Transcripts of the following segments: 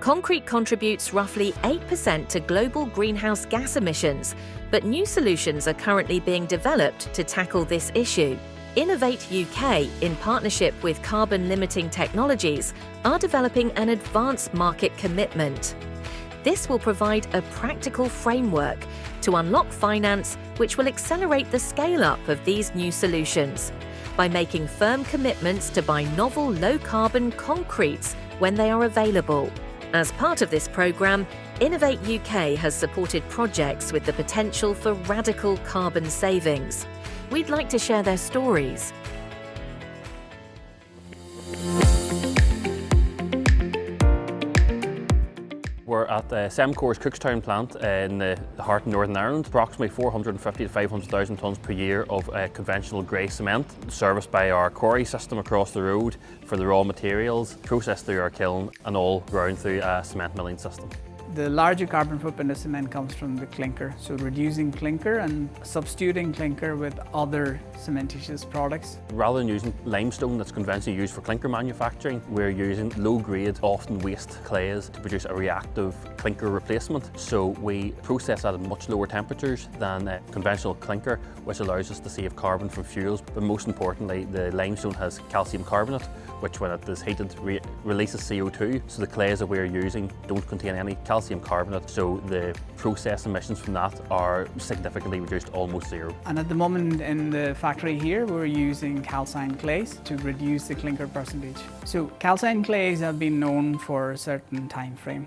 Concrete contributes roughly 8% to global greenhouse gas emissions, but new solutions are currently being developed to tackle this issue. Innovate UK, in partnership with carbon limiting technologies, are developing an advanced market commitment. This will provide a practical framework to unlock finance which will accelerate the scale-up of these new solutions by making firm commitments to buy novel low-carbon concretes when they are available. As part of this programme, Innovate UK has supported projects with the potential for radical carbon savings. We'd like to share their stories. We're at Cemcor's Cookstown plant in the heart of Northern Ireland. Approximately 450 to 500,000 tonnes per year of conventional grey cement, serviced by our quarry system across the road for the raw materials, processed through our kiln and all ground through a cement milling system. The larger carbon footprint of cement comes from the clinker, so reducing clinker and substituting clinker with other cementitious products. Rather than using limestone that's conventionally used for clinker manufacturing, we're using low-grade, often waste clays to produce a reactive clinker replacement. So we process that at much lower temperatures than conventional clinker, which allows us to save carbon from fuels. But most importantly, the limestone has calcium carbonate, which when it is heated releases CO2. So the clays that we're using don't contain any calcium carbonate, so the process emissions from that are significantly reduced, almost zero. And at the moment in the factory here, we're using calcined clays to reduce the clinker percentage. So calcined clays have been known for a certain time frame.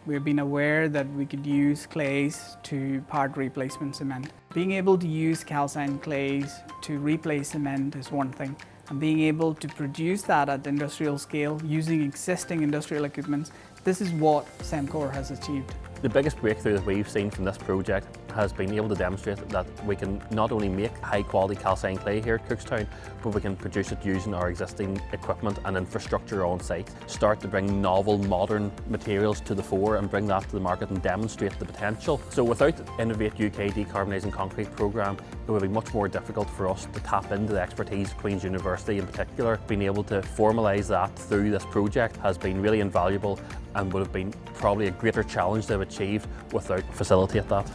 We've been aware that we could use clays to part replacement cement. Being able to use calcined clays to replace cement is one thing, and being able to produce that at industrial scale using existing industrial equipment, this is what Cemcor has achieved. The biggest breakthrough that we've seen from this project has been able to demonstrate that we can not only make high quality calcined clay here at Cookstown, but we can produce it using our existing equipment and infrastructure on site. Start to bring novel, modern materials to the fore and bring that to the market and demonstrate the potential. So without the Innovate UK Decarbonising Concrete programme, it would be much more difficult for us to tap into the expertise of Queen's University in particular. Being able to formalise that through this project has been really invaluable and would have been probably a greater challenge to have achieved without facilitate that.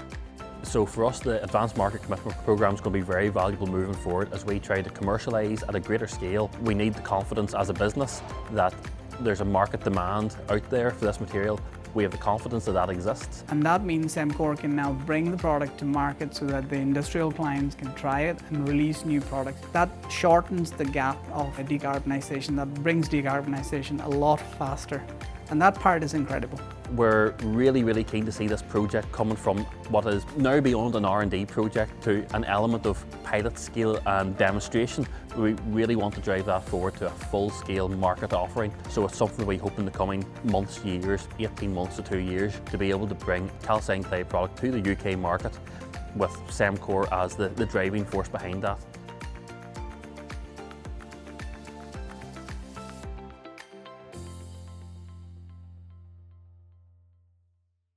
So for us, the Advanced Market Commitment Programme is going to be very valuable moving forward as we try to commercialise at a greater scale. We need the confidence as a business that there's a market demand out there for this material. We have the confidence that that exists. And that means Cemcor can now bring the product to market so that the industrial clients can try it and release new products. That shortens the gap of decarbonisation, that brings decarbonisation a lot faster. And that part is incredible. We're really keen to see this project coming from what is now beyond an R&D project to an element of pilot scale and demonstration. We really want to drive that forward to a full-scale market offering. So it's something we hope in the coming months, years, 18 months to 2 years, to be able to bring calcined clay product to the UK market with Cemcor as the driving force behind that.